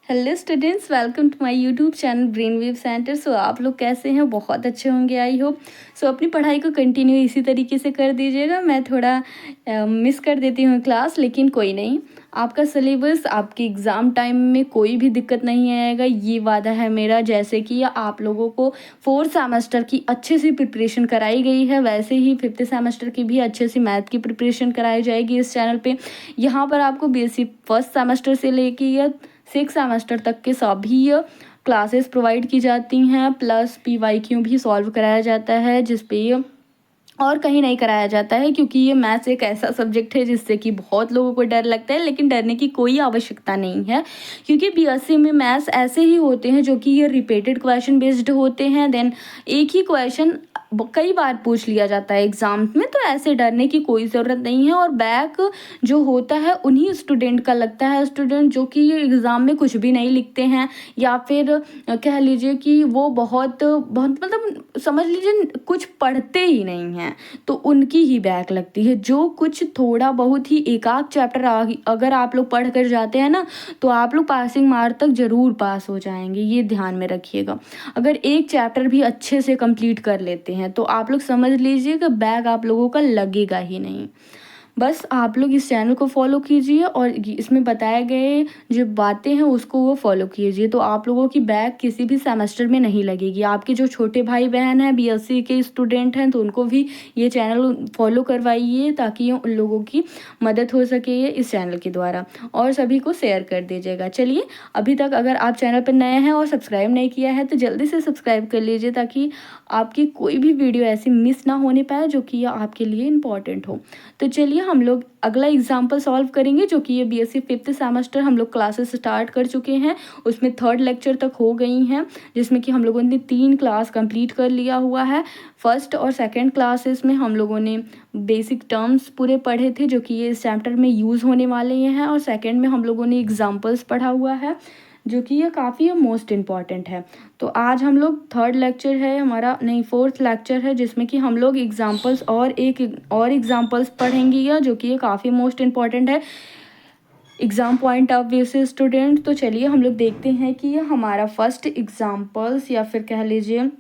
Hello students, welcome to my YouTube channel brain wave centre. So आप लोग कैसे हैं? बहुत अच्छे होंगे आई होप। सो अपनी पढ़ाई को कंटिन्यू इसी तरीके से कर दीजिएगा। मैं थोड़ा मिस कर देती हूँ क्लास, लेकिन कोई नहीं। आपका सिलेबस आपके एग्ज़ाम टाइम में कोई भी दिक्कत नहीं आएगा, ये वादा है मेरा। जैसे कि आप लोगों को 4th सेमेस्टर की अच्छे से प्रिपरेशन कराई गई है, वैसे ही 5th सेमेस्टर की भी अच्छे से मैथ की प्रिपरेशन कराई जाएगी इस चैनल पे। यहाँ पर आपको बीएससी फर्स्ट सेमेस्टर से लेके या 6 सेमेस्टर तक के सभी क्लासेस प्रोवाइड की जाती हैं, प्लस पीवाईक्यू भी सॉल्व कराया जाता है, जिस पे और कहीं नहीं कराया जाता है, क्योंकि ये मैथ्स एक ऐसा सब्जेक्ट है जिससे कि बहुत लोगों को डर लगता है। लेकिन डरने की कोई आवश्यकता नहीं है, क्योंकि बीएससी में मैथ्स ऐसे ही होते हैं जो कि ये रिपीटेड क्वेश्चन बेस्ड होते हैं। देन एक ही क्वेश्चन कई बार पूछ लिया जाता है एग्जाम में, तो ऐसे डरने की कोई ज़रूरत नहीं है। और बैक जो होता है उन्हीं स्टूडेंट का लगता है, स्टूडेंट जो कि ये एग्ज़ाम में कुछ भी नहीं लिखते हैं, या फिर कह लीजिए कि वो बहुत बहुत मतलब समझ लीजिए कुछ पढ़ते ही नहीं हैं, तो उनकी ही बैक लगती है। जो कुछ थोड़ा बहुत ही एक आध चैप्टर अगर आप लोग पढ़ कर जाते हैं ना, तो आप लोग पासिंग मार्क तक ज़रूर पास हो जाएंगे, ये ध्यान में रखिएगा। अगर एक चैप्टर भी अच्छे से कंप्लीट कर लेते हैं तो आप लोग समझ लीजिए कि बैक आप लोगों का लगेगा ही नहीं। बस आप लोग इस चैनल को फॉलो कीजिए और इसमें बताए गए जो बातें हैं उसको वो फॉलो कीजिए, तो आप लोगों की बैक किसी भी सेमेस्टर में नहीं लगेगी। आपके जो छोटे भाई बहन हैं बीएससी के स्टूडेंट हैं, तो उनको भी ये चैनल फॉलो करवाइए, ताकि उन लोगों की मदद हो सके ये इस चैनल के द्वारा। और सभी को शेयर कर दीजिएगा। चलिए, अभी तक अगर आप चैनल पर नए हैं और सब्सक्राइब नहीं किया है तो जल्दी से सब्सक्राइब कर लीजिए, ताकि आपकी कोई भी वीडियो ऐसी मिस ना होने पाए जो कि आपके लिए इम्पॉर्टेंट हो। तो चलिए हम लोग अगला एग्जाम्पल सॉल्व करेंगे, जो कि ये बीएससी 5th सेमेस्टर हम लोग क्लासेस स्टार्ट कर चुके हैं, उसमें 3rd लेक्चर तक हो गई हैं, जिसमें कि हम लोगों ने 3 क्लास कंप्लीट कर लिया हुआ है। फर्स्ट और सेकंड क्लासेस में हम लोगों ने बेसिक टर्म्स पूरे पढ़े थे, जो कि ये इस चैप्टर में यूज़ होने वाले हैं, और सेकेंड में हम लोगों ने एग्जाम्पल्स पढ़ा हुआ है, जो कि ये काफ़ी मोस्ट इम्पॉर्टेंट है। तो आज हम लोग 3rd लेक्चर है हमारा, नहीं 4th लेक्चर है, जिसमें कि हम लोग एग्जाम्पल्स और एक और एग्जाम्पल्स पढ़ेंगे, या जो कि ये काफ़ी मोस्ट इम्पॉर्टेंट है एग्ज़ाम पॉइंट ऑफ व्यू से स्टूडेंट। तो चलिए हम लोग देखते हैं कि ये हमारा फर्स्ट एग्जाम्पल्स, या फिर कह लीजिए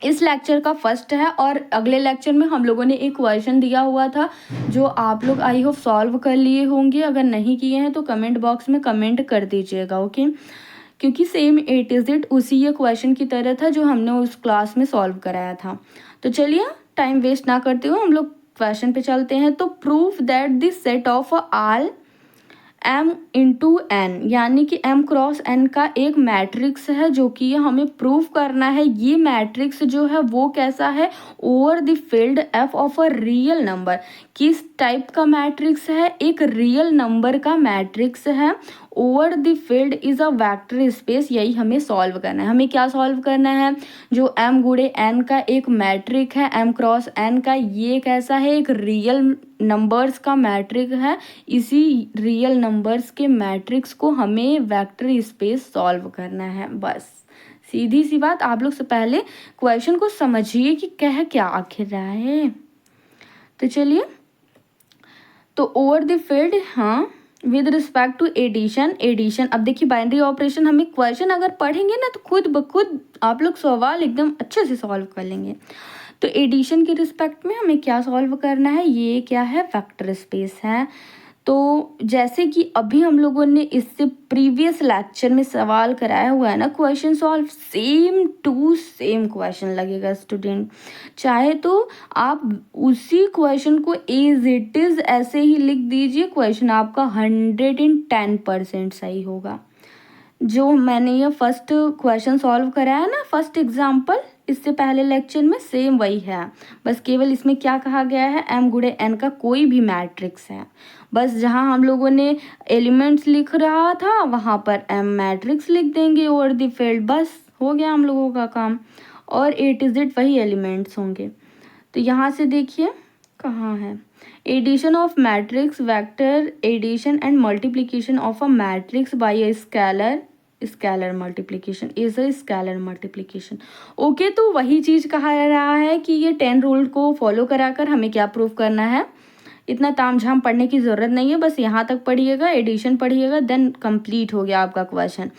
इस लेक्चर का फर्स्ट है। और अगले लेक्चर में हम लोगों ने एक क्वेश्चन दिया हुआ था, जो आप लोग आई होप सॉल्व कर लिए होंगे। अगर नहीं किए हैं तो कमेंट बॉक्स में कमेंट कर दीजिएगा, ओके। क्योंकि सेम ए टू जेड उसी ये क्वेश्चन की तरह था जो हमने उस क्लास में सॉल्व कराया था। तो चलिए टाइम वेस्ट ना करते हुए हम लोग क्वेश्चन पे चलते हैं। तो proof that this set of all m into n, यानी कि m क्रॉस n का एक मैट्रिक्स है, जो कि ये हमें प्रूव करना है। ये मैट्रिक्स जो है वो कैसा है? Over the field f of a real number. किस टाइप का मैट्रिक्स है? एक रियल नंबर का मैट्रिक्स है। Over the field is a vector space, यही हमें सॉल्व करना है। हमें क्या सॉल्व करना है? जो m गुणे n का एक मैट्रिक है, m क्रॉस n का, ये कैसा है? एक रियल नंबर्स का मैट्रिक है। इसी रियल नंबर्स के मैट्रिक्स को हमें वेक्टर स्पेस सॉल्व करना है। बस सीधी सी बात। आप लोग से पहले क्वेश्चन को समझिए कि कह क्या आखिर रहा है। तो चलिए, तो ओवर द फील्ड, हाँ, विद रिस्पेक्ट टू एडिशन। अब देखिए बाइनरी ऑपरेशन, हमें क्वेश्चन अगर पढ़ेंगे ना तो खुद ब खुद आप लोग सवाल एकदम अच्छे से सॉल्व कर लेंगे। तो एडिशन के रिस्पेक्ट में हमें क्या सॉल्व करना है? ये क्या है? वेक्टर स्पेस है। तो जैसे कि अभी हम लोगों ने इससे प्रीवियस लेक्चर में सवाल कराया हुआ है ना, question solve same to same question लगेगा स्टूडेंट। चाहे तो आप उसी क्वेश्चन को एज इट इज़ ऐसे ही लिख दीजिए, क्वेश्चन आपका 110% सही होगा। जो मैंने ये फर्स्ट क्वेश्चन सॉल्व कराया ना, फर्स्ट एग्जाम्पल, इससे पहले लेक्चर में सेम वही है। बस केवल इसमें क्या कहा गया है? m गुणे n का कोई भी मैट्रिक्स है। बस जहाँ हम लोगों ने एलिमेंट्स लिख रहा था वहाँ पर m मैट्रिक्स लिख देंगे ओवर द फील्ड, बस हो गया हम लोगों का काम। और ए टू जेड वही एलिमेंट्स होंगे। तो यहाँ से देखिए कहाँ है? Addition of matrix, vector addition and multiplication of a matrix by a scalar multiplication is a scalar multiplication. Okay, तो वही चीज़ कहा रहा है कि ये 10 रूल को फॉलो कराकर हमें क्या प्रूव करना है? इतना तामझाम पढ़ने की ज़रूरत नहीं है, बस यहाँ तक पढ़िएगा, एडिशन पढ़िएगा, देन कंप्लीट हो गया आपका क्वेश्चन।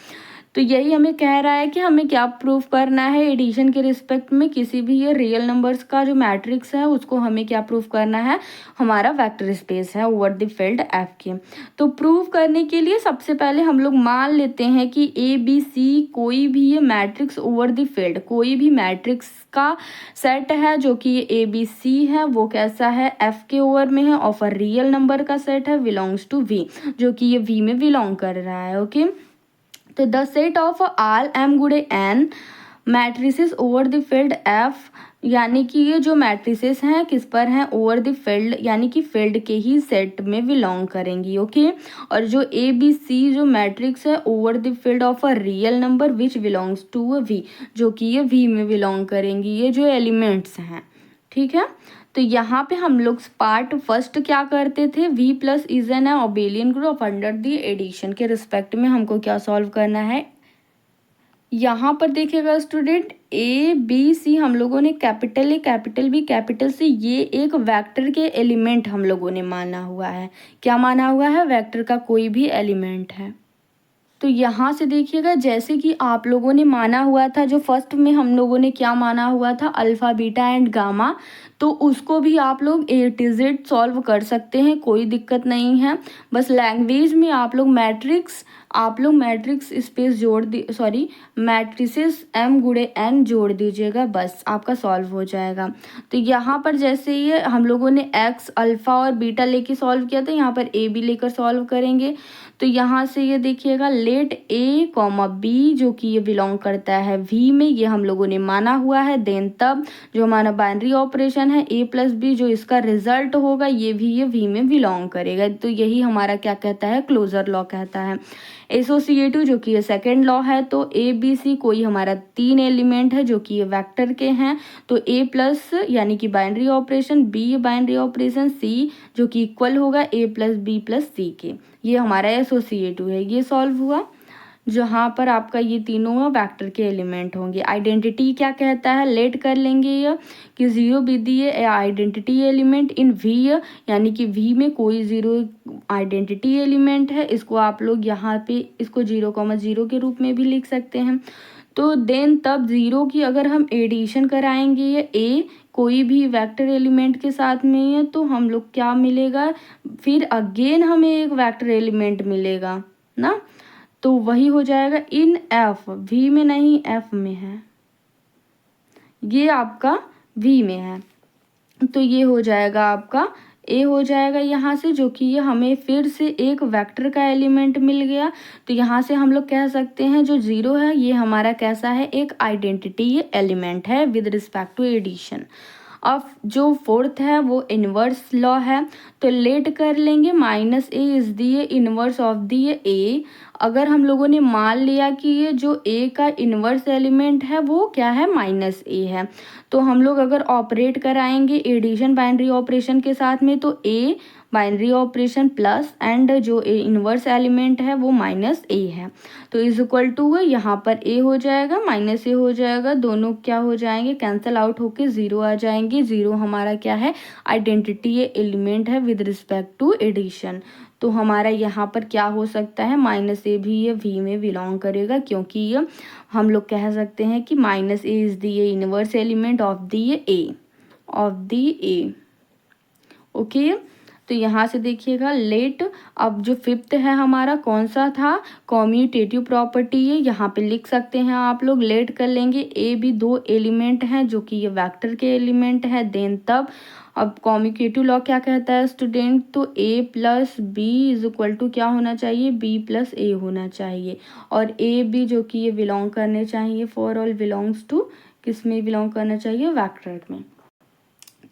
तो यही हमें कह रहा है कि हमें क्या प्रूफ करना है एडिशन के रिस्पेक्ट में, किसी भी ये रियल नंबर्स का जो मैट्रिक्स है उसको हमें क्या प्रूफ करना है, हमारा वेक्टर स्पेस है ओवर द फील्ड एफ के। तो प्रूफ करने के लिए सबसे पहले हम लोग मान लेते हैं कि ए बी सी कोई भी ये मैट्रिक्स ओवर द फील्ड, कोई भी मैट्रिक्स का सेट है जो कि ये ए बी सी है, वो कैसा है, एफ के ओवर में है, ऑफ अ रियल नंबर का सेट है, बिलोंग्स टू वी, जो कि ये वी में बिलोंग कर रहा है। ओके, तो the set of all m गुड़े n matrices over the field F, यानी कि ये जो मैट्रिसेस हैं किस पर हैं, ओवर द फील्ड, यानी कि फील्ड के ही सेट में बिलोंग करेंगी। ओके, और जो ए बी सी जो मैट्रिक्स है over the field of a real number which belongs to a V, जो कि ये वी में बिलोंग करेंगी, ये जो एलिमेंट्स हैं। ठीक है, तो यहाँ पे हम लोग पार्ट फर्स्ट क्या करते थे, v plus is an abelian group under the addition के रिस्पेक्ट में हमको क्या सॉल्व करना है। यहाँ पर देखिएगा स्टूडेंट, ए बी सी हम लोगों ने capital A capital B capital C, ये एक वेक्टर के एलिमेंट हम लोगों ने माना हुआ है। क्या माना हुआ है, वेक्टर का कोई भी एलिमेंट है। तो यहाँ से देखिएगा, जैसे कि आप लोगों ने माना हुआ था, जो फर्स्ट में हम लोगों ने क्या माना हुआ था, अल्फ़ा बीटा एंड गामा, तो उसको भी आप लोग ए टू जेड सॉल्व कर सकते हैं, कोई दिक्कत नहीं है। बस लैंग्वेज में आप लोग मैट्रिक्स स्पेस जोड़ दी, सॉरी मैट्रिसेस एम गुड़े एन जोड़ दीजिएगा, बस आपका सॉल्व हो जाएगा। तो यहाँ पर जैसे ये हम लोगों ने एक्स अल्फ़ा और बीटा लेके सॉल्व किया था, यहाँ पर ए बी लेकर सॉल्व करेंगे। तो यहाँ से ये देखिएगा, लेट ए कॉमा बी जो कि ये बिलोंग करता है वी में, ये हम लोगों ने माना हुआ है। देन तब जो हमारा बाइनरी ऑपरेशन है ए प्लस बी, जो इसका रिजल्ट होगा ये वी में बिलोंग करेगा। तो यही हमारा क्या कहता है, क्लोजर लॉ कहता है। एसोसिएटिव जो कि ये सेकेंड लॉ है, तो ए बी सी कोई हमारा तीन एलिमेंट है जो कि ये वेक्टर के हैं, तो ए प्लस यानी कि binary operation, B binary operation, C जो कि इक्वल होगा A plus B plus C के, ये हमारा एसोसिएटिव है। ये सॉल्व हुआ, जहाँ पर आपका ये तीनों वेक्टर के एलिमेंट होंगे। आइडेंटिटी क्या कहता है, लेट कर लेंगे ये कि zero be the identity element in V, यानी कि वी में कोई जीरो आइडेंटिटी एलिमेंट है। इसको आप लोग यहाँ पे इसको 0,0 के रूप में भी लिख सकते हैं। तो देन तब ज़ीरो की अगर हम एडिशन कराएंगे ये ए कोई भी वेक्टर एलिमेंट के साथ में है, तो हम लोग क्या मिलेगा, फिर अगेन हमें एक वेक्टर एलिमेंट मिलेगा ना, तो वही हो जाएगा इन एफ, वी में नहीं एफ में है, ये आपका वी में है, तो ये हो जाएगा आपका ए हो जाएगा यहाँ से, जो कि ये हमें फिर से एक वेक्टर का एलिमेंट मिल गया। तो यहाँ से हम लोग कह सकते हैं जो ज़ीरो है ये हमारा कैसा है, एक आइडेंटिटी एलिमेंट है विद रिस्पेक्ट टू एडिशन। अब जो फोर्थ है वो इन्वर्स लॉ है, तो लेट कर लेंगे minus A is the inverse of the A. अगर हम लोगों ने मान लिया कि ये जो ए का इन्वर्स एलिमेंट है वो क्या है, माइनस ए है, तो हम लोग अगर ऑपरेट कराएंगे एडिशन बाइनरी ऑपरेशन के साथ में, तो a binary operation plus and जो ए इन्वर्स एलिमेंट है वो माइनस ए है, तो इज इक्वल टू यहाँ पर ए हो जाएगा माइनस ए हो जाएगा, दोनों क्या हो जाएंगे, कैंसिल आउट होके ज़ीरो आ जाएंगे। ज़ीरो हमारा क्या है, आइडेंटिटी एलिमेंट है विद रिस्पेक्ट टू एडिशन। तो हमारा यहाँ पर क्या हो सकता है, माइनस ए भी ये वी में बिलोंग करेगा, क्योंकि ये हम लोग कह सकते हैं कि minus A is the inverse element of the A. Okay, तो यहाँ से देखिएगा लेट, अब जो फिफ्थ है हमारा कौन सा था, कॉम्यूटेटिव प्रॉपर्टी है, यहाँ पे लिख सकते हैं आप लोग, लेट कर लेंगे ए भी दो एलिमेंट हैं जो कि ये वेक्टर के एलिमेंट है। देन तब अब कॉम्यूटेटिव लॉ क्या कहता है स्टूडेंट, तो A plus B is equal to क्या होना चाहिए, बी प्लस ए होना चाहिए, और ए बी जो कि ये बिलोंग करने चाहिए, फॉर ऑल बिलोंग्स टू किस में बिलोंग करना चाहिए, वेक्टर में।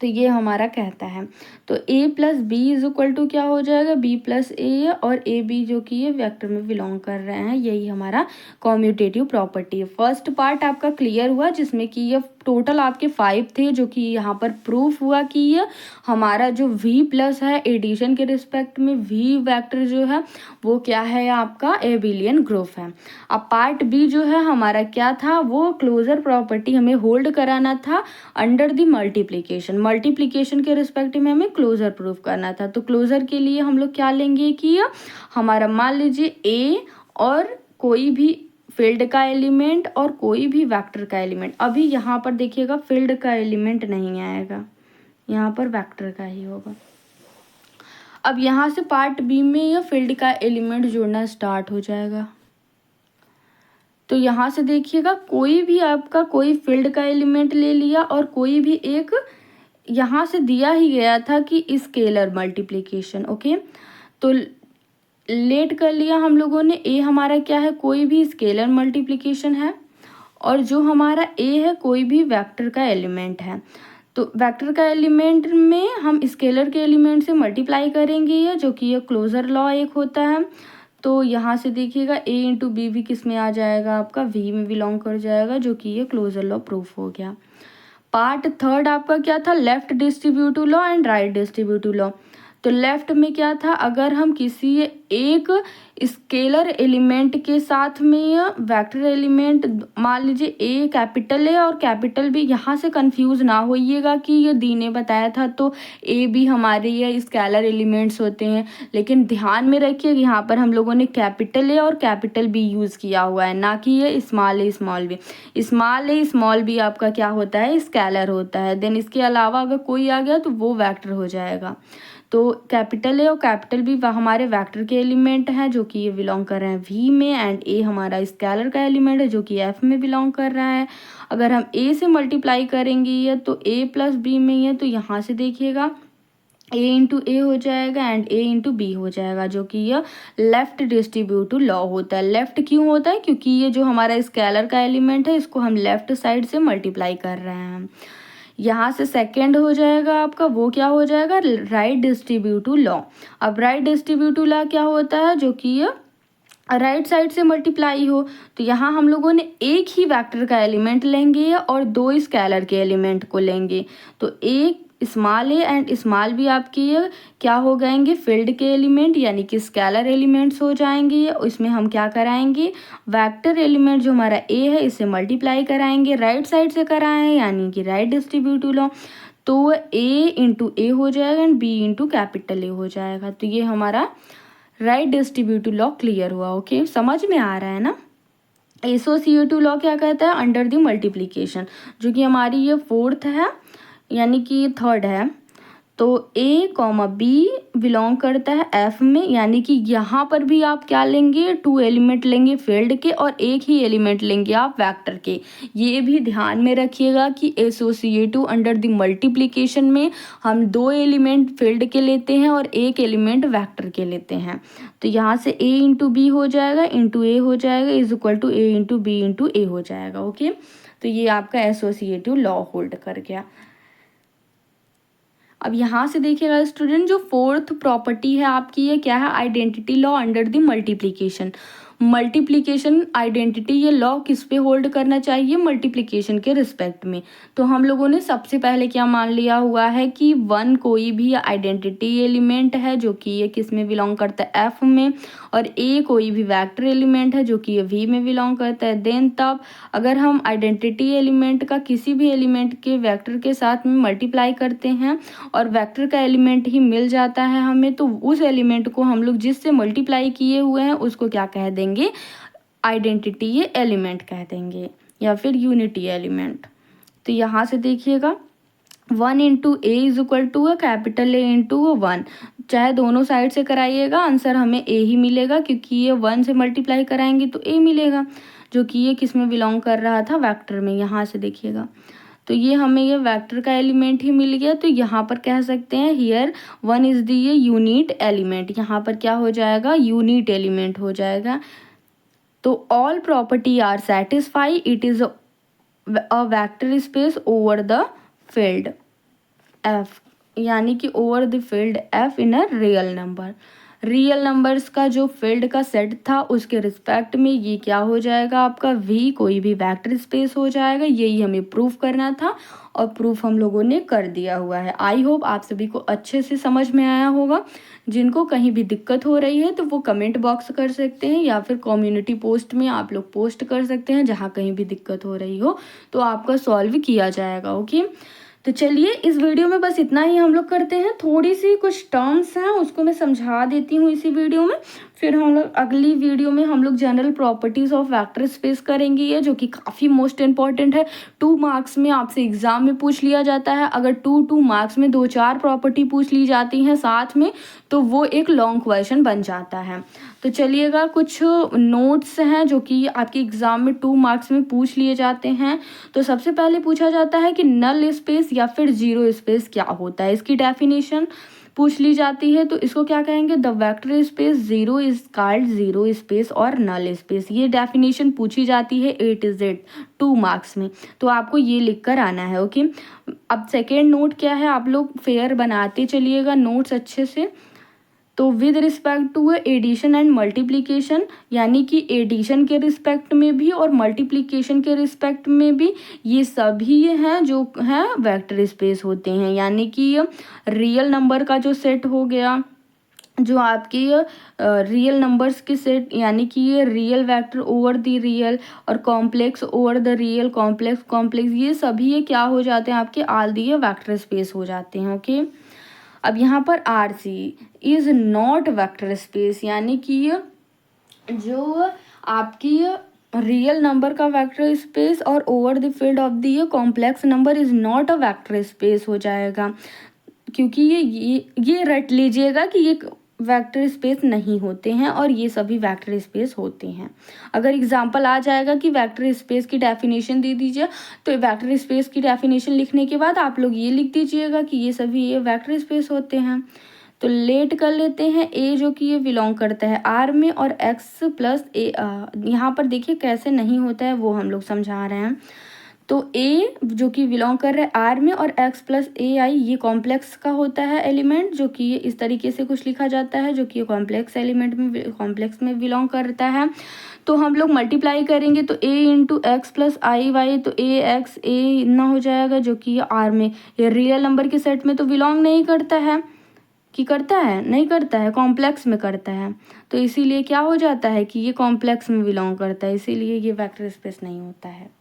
तो ये हमारा कहता है, तो A plus B is equal to क्या हो जाएगा, बी प्लस ए, और ए बी जो कि ये वेक्टर में बिलोंग कर रहे हैं, यही हमारा कॉम्यूटेटिव प्रॉपर्टी है। फर्स्ट पार्ट आपका क्लियर हुआ, जिसमें कि ये टोटल आपके 5 थे, जो कि यहाँ पर प्रूफ हुआ कि ये हमारा जो v प्लस है एडिशन के रिस्पेक्ट में v वेक्टर जो है वो क्या है, आपका एबिलियन ग्रुप है। अब पार्ट बी जो है हमारा क्या था, वो क्लोजर प्रॉपर्टी हमें होल्ड कराना था अंडर द मल्टीप्लिकेशन के रिस्पेक्ट में हमें क्लोजर प्रूफ करना था। तो क्लोजर के लिए हम लोग क्या लेंगे कि हमारा मान लीजिए ए और कोई भी फील्ड का एलिमेंट और कोई भी वेक्टर का एलिमेंट। अभी यहाँ पर देखिएगा फील्ड का एलिमेंट नहीं आएगा, यहाँ पर वेक्टर का ही होगा। अब यहाँ से पार्ट बी में यह फील्ड का एलिमेंट जोड़ना स्टार्ट हो जाएगा। तो यहाँ से देखिएगा कोई भी आपका कोई फील्ड का एलिमेंट ले लिया और कोई भी एक यहाँ से दिया ही गया था कि स्केलर मल्टीप्लिकेशन। ओके, तो लेट कर लिया हम लोगों ने। ए हमारा क्या है, कोई भी स्केलर मल्टीप्लिकेशन है, और जो हमारा ए है कोई भी वेक्टर का एलिमेंट है। तो वेक्टर का एलिमेंट में हम स्केलर के एलिमेंट से मल्टीप्लाई करेंगे, या जो कि ये क्लोजर लॉ एक होता है। तो यहाँ से देखिएगा a इंटू बी भी किस में आ जाएगा, आपका v में बिलोंग कर जाएगा, जो कि ये क्लोजर लॉ प्रूफ हो गया। पार्ट थर्ड आपका क्या था, left distributive law and right distributive law. तो लेफ्ट में क्या था, अगर हम किसी एक स्केलर एलिमेंट के साथ में वेक्टर एलिमेंट मान लीजिए ए कैपिटल है और कैपिटल भी, यहाँ से कंफ्यूज ना होइएगा कि ये दी ने बताया था तो ए भी हमारे ये स्केलर एलिमेंट्स होते हैं, लेकिन ध्यान में रखिए यहाँ पर हम लोगों ने कैपिटल ए और कैपिटल बी यूज़ किया हुआ है, ना कि ये स्मॉल ए स्मॉल बी। स्मॉल ए स्मॉल बी आपका क्या होता है, स्केलर होता है। देन इसके अलावा अगर कोई आ गया तो वो वेक्टर हो जाएगा। तो कैपिटल ए और कैपिटल बी हमारे वेक्टर के एलिमेंट हैं, जो कि ये बिलोंग कर रहे हैं वी में, एंड ए हमारा स्केलर का एलिमेंट है जो कि एफ में बिलोंग कर रहा है। अगर हम ए से मल्टीप्लाई करेंगे ये तो ए प्लस बी में ही है, तो यहाँ से देखिएगा ए इंटू ए हो जाएगा एंड ए इंटू बी हो जाएगा, जो कि यह लेफ्ट डिस्ट्रीब्यूटिव लॉ होता है। लेफ्ट क्यों होता है, क्योंकि ये जो हमारा स्केलर का एलिमेंट है इसको हम लेफ्ट साइड से मल्टीप्लाई कर रहे हैं। यहाँ से सेकंड हो जाएगा आपका, वो क्या हो जाएगा, राइट डिस्ट्रीब्यूटिव लॉ। अब राइट डिस्ट्रीब्यूटिव लॉ क्या होता है, जो कि ये राइट साइड से मल्टीप्लाई हो। तो यहाँ हम लोगों ने एक ही वेक्टर का एलिमेंट लेंगे और दो स्केलर के एलिमेंट को लेंगे। तो एक small A and small B आपके ये क्या हो जाएंगे, फील्ड के एलिमेंट यानी कि स्केलर एलिमेंट्स हो जाएंगे। इसमें हम क्या कराएंगे, वेक्टर एलिमेंट जो हमारा ए है इसे मल्टीप्लाई कराएंगे, राइट साइड से कराएं यानी कि राइट डिस्ट्रीब्यूटिव लॉ। तो ए इंटू ए हो जाएगा and B into capital A हो जाएगा। तो ये हमारा राइट डिस्ट्रीब्यूटिव लॉ क्लियर हुआ। ओके, समझ में आ रहा है ना। एसोसिएटिव लॉ क्या कहता है, अंडर द मल्टीप्लिकेशन, जो कि हमारी ये फोर्थ है यानी कि थर्ड है। तो ए कॉमा बी बिलोंग करता है एफ में, यानी कि यहाँ पर भी आप क्या लेंगे, टू एलिमेंट लेंगे फील्ड के और एक ही एलिमेंट लेंगे आप वेक्टर के। ये भी ध्यान में रखिएगा कि एसोसिएटिव अंडर द मल्टीप्लिकेशन में हम दो एलिमेंट फील्ड के लेते हैं और एक एलिमेंट वेक्टर के लेते हैं। तो यहाँ से ए इंटू बी हो जाएगा, इंटू ए हो जाएगा, is equal to A into B into A हो जाएगा। ओके, तो ये आपका एसोसिएटिव लॉ होल्ड कर गया। अब यहाँ से देखिएगा स्टूडेंट, जो फोर्थ प्रॉपर्टी है आपकी ये क्या है, identity law under the multiplication. Multiplication identity ये लॉ किस पे होल्ड करना चाहिए, मल्टीप्लिकेशन के रिस्पेक्ट में। तो हम लोगों ने सबसे पहले क्या मान लिया हुआ है कि वन कोई भी आइडेंटिटी एलिमेंट है जो कि ये किस में बिलोंग करता है, एफ में, और ए कोई भी वेक्टर एलिमेंट है जो कि ये वी में बिलोंग करता है। देन तब अगर हम आइडेंटिटी एलिमेंट का किसी भी एलिमेंट के वेक्टर के साथ में मल्टीप्लाई करते हैं और वेक्टर का एलिमेंट ही मिल जाता है हमें, तो उस एलिमेंट को हम लोग जिससे मल्टीप्लाई किए हुए हैं उसको क्या कह देंगे, आइडेंटिटी एलिमेंट कह देंगे या फिर यूनिटी एलिमेंट। तो यहाँ से देखिएगा one into A is equal to capital A into one, चाहे दोनों साइड से कराइएगा आंसर हमें ए ही मिलेगा, क्योंकि ये वन से मल्टीप्लाई कराएंगे तो ए मिलेगा, जो कि ये किस में बिलोंग कर रहा था, वेक्टर में। यहाँ से देखिएगा तो ये हमें ये वेक्टर का एलिमेंट ही मिल गया। तो यहाँ पर कह सकते हैं हियर वन इज दी ये यूनिट एलिमेंट, यहाँ पर क्या हो जाएगा, यूनिट एलिमेंट हो जाएगा। तो all property are satisfy, it is a vector space over the field F, यानी कि over the field F in a real number. Real numbers का जो फील्ड का सेट था उसके रिस्पेक्ट में ये क्या हो जाएगा आपका V कोई भी वेक्टर स्पेस हो जाएगा। यही हमें प्रूफ करना था और प्रूफ हम लोगों ने कर दिया हुआ है। आई होप आप सभी को अच्छे से समझ में आया होगा। जिनको कहीं भी दिक्कत हो रही है तो वो कमेंट बॉक्स कर सकते हैं या फिर कम्युनिटी पोस्ट में आप लोग पोस्ट कर सकते हैं। जहाँ कहीं भी दिक्कत हो रही हो तो आपका सॉल्व किया जाएगा। ओके, तो चलिए इस वीडियो में बस इतना ही हम लोग करते हैं। थोड़ी सी कुछ टर्म्स हैं उसको मैं समझा देती हूँ इसी वीडियो में। फिर हम लोग अगली वीडियो में हम लोग general properties of vector space करेंगे, ये जो कि काफ़ी मोस्ट इंपॉर्टेंट है। 2 मार्क्स में आपसे एग्जाम में पूछ लिया जाता है। अगर 2 मार्क्स में 2-4 प्रॉपर्टी पूछ ली जाती हैं साथ में तो वो एक लॉन्ग क्वेश्चन बन जाता है। तो चलिएगा कुछ नोट्स हैं जो कि आपके एग्ज़ाम में 2 मार्क्स में पूछ लिए जाते हैं। तो सबसे पहले पूछा जाता है कि नल स्पेस या फिर जीरो स्पेस क्या होता है, इसकी डेफिनेशन पूछ ली जाती है। तो इसको क्या कहेंगे, the vector space zero is called zero space और नल स्पेस। ये डेफिनेशन पूछी जाती है A to Z 2 मार्क्स में, तो आपको ये लिख कर आना है। ओके, अब सेकेंड नोट क्या है, आप लोग फेयर बनाते चलिएगा नोट्स अच्छे से। तो with respect to addition and multiplication, यानी कि एडिशन के रिस्पेक्ट में भी और मल्टीप्लिकेशन के रिस्पेक्ट में भी ये सभी हैं जो हैं वेक्टर स्पेस होते हैं। यानी कि रियल नंबर का जो सेट हो गया, जो आपकी रियल नंबर्स के सेट, यानी कि ये real vector over the real और complex over the real complex ये सभी ये क्या हो जाते हैं आपके ऑल दी वेक्टर स्पेस हो जाते हैं। ओके, अब यहाँ पर RC is not vector space, यानी कि जो आपकी रियल नंबर का वेक्टर स्पेस और over the field of the complex number is not a vector space हो जाएगा। क्योंकि ये रट लीजिएगा कि ये वेक्टर स्पेस नहीं होते हैं और ये सभी वेक्टर स्पेस होते हैं। अगर एग्जांपल आ जाएगा कि वेक्टर स्पेस की डेफिनेशन दे दीजिए तो वेक्टर स्पेस की डेफिनेशन लिखने के बाद आप लोग ये लिख दीजिएगा कि ये सभी ये वेक्टर स्पेस होते हैं। तो लेट कर लेते हैं A जो कि ये बिलोंग करता है R में और X प्लस A। यहाँ पर देखिए कैसे नहीं होता है वो हम लोग समझा रहे हैं। तो A जो कि बिलोंग कर रहा है R में और X प्लस AI ये कॉम्प्लेक्स का होता है एलिमेंट, जो कि इस तरीके से कुछ लिखा जाता है जो कि कॉम्प्लेक्स एलिमेंट में कॉम्प्लेक्स में बिलोंग करता है। तो हम लोग मल्टीप्लाई करेंगे तो A into X plus I Y, तो A इतना हो जाएगा जो कि R में ये रियल नंबर के सेट में तो बिलोंग नहीं करता है, कि करता है नहीं करता है, कॉम्प्लेक्स में करता है। तो इसीलिए क्या हो जाता है कि ये कॉम्प्लेक्स में बिलोंग करता है, इसीलिए ये वेक्टर स्पेस नहीं होता है।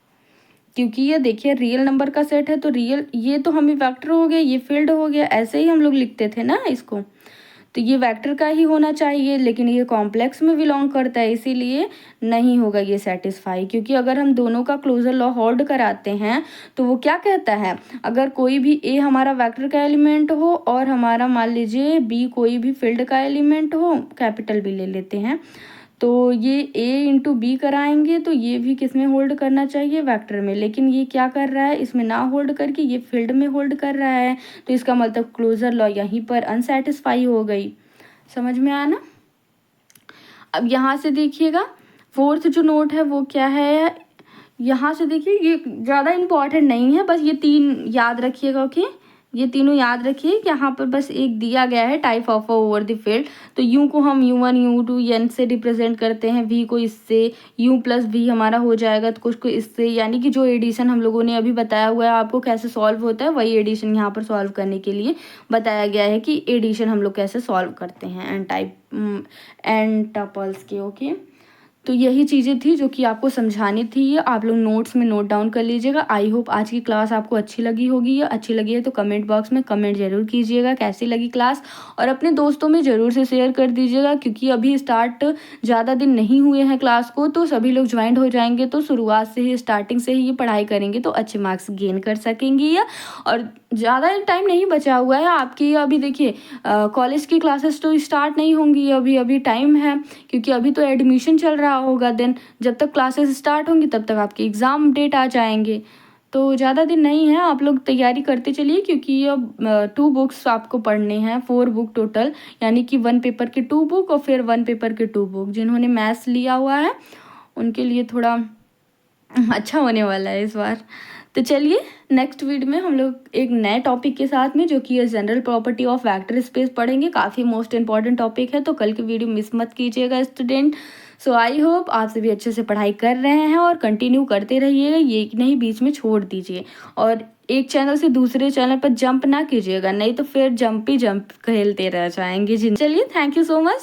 क्योंकि ये देखिए रियल नंबर का सेट है तो रियल ये तो हमें वेक्टर हो गया, ये फील्ड हो गया, ऐसे ही हम लोग लिखते थे ना इसको। तो ये वेक्टर का ही होना चाहिए, लेकिन ये कॉम्प्लेक्स में बिलोंग करता है इसीलिए नहीं होगा ये सेटिस्फाई। क्योंकि अगर हम दोनों का क्लोजर लॉ होल्ड कराते हैं तो वो क्या कहता है, अगर कोई भी A हमारा वेक्टर का एलिमेंट हो और हमारा मान लीजिए B कोई भी फील्ड का एलिमेंट हो, कैपिटल B ले लेते हैं, तो ये A इंटू बी कराएंगे तो ये भी किस में होल्ड करना चाहिए, वेक्टर में। लेकिन ये क्या कर रहा है, इसमें ना होल्ड करके ये फील्ड में होल्ड कर रहा है, तो इसका मतलब क्लोजर लॉ यहीं पर अनसेटिस्फाई हो गई। समझ में आया ना। अब यहाँ से देखिएगा फोर्थ जो नोट है वो क्या है, यहाँ से देखिए ये ज़्यादा इम्पॉर्टेंट नहीं है, बस ये 3 याद रखिएगा। ओके, ये तीनों याद रखिए कि यहाँ पर बस एक दिया गया है type of over the field. तो यू को हम U1 U2 N से रिप्रेजेंट करते हैं, V को इससे, U प्लस V हमारा हो जाएगा तो कुछ को इससे। यानी कि जो एडिशन हम लोगों ने अभी बताया हुआ है आपको कैसे सॉल्व होता है, वही एडिशन यहाँ पर सॉल्व करने के लिए बताया गया है कि एडिशन हम लोग कैसे सॉल्व करते हैं एन टपल्स के। ओके, तो यही चीज़ें थी जो कि आपको समझानी थी, ये आप लोग नोट्स में नोट डाउन कर लीजिएगा। आई होप आज की क्लास आपको अच्छी लगी होगी, या अच्छी लगी है तो कमेंट बॉक्स में कमेंट ज़रूर कीजिएगा कैसी लगी क्लास, और अपने दोस्तों में ज़रूर से शेयर कर दीजिएगा। क्योंकि अभी स्टार्ट ज़्यादा दिन नहीं हुए हैं क्लास को, तो सभी लोग ज्वाइंट हो जाएंगे तो शुरुआत से ही स्टार्टिंग से ही ये पढ़ाई करेंगे तो अच्छे मार्क्स गेन कर सकेंगे। या और ज़्यादा टाइम नहीं बचा हुआ है आपकी, अभी देखिए कॉलेज की क्लासेस तो स्टार्ट नहीं होंगी, अभी टाइम है क्योंकि अभी तो एडमिशन चल रहा होगा। देन जब तक क्लासेस स्टार्ट होंगी तब तक आपके एग्ज़ाम डेट आ जाएंगे, तो ज़्यादा दिन नहीं है। आप लोग तैयारी करते चलिए क्योंकि अब 2 बुक्स आपको पढ़ने हैं, 4 बुक टोटल, यानी कि 1 पेपर के 2 बुक और फिर 1 पेपर के 2 बुक। जिन्होंने मैथ्स लिया हुआ है उनके लिए थोड़ा अच्छा होने वाला है इस बार। तो चलिए नेक्स्ट वीडियो में हम लोग एक नए टॉपिक के साथ में, जो कि है general property of vector space, पढ़ेंगे। काफ़ी मोस्ट इंपॉर्टेंट टॉपिक है, तो कल की वीडियो मिस मत कीजिएगा स्टूडेंट। सो आई होप आप सभी अच्छे से पढ़ाई कर रहे हैं और कंटिन्यू करते रहिएगा, ये नहीं बीच में छोड़ दीजिए। और एक चैनल से दूसरे चैनल पर जंप ना कीजिएगा, नहीं तो फिर जंप ही जंप खेलते रह जाएंगे जी। चलिए, थैंक यू सो मच।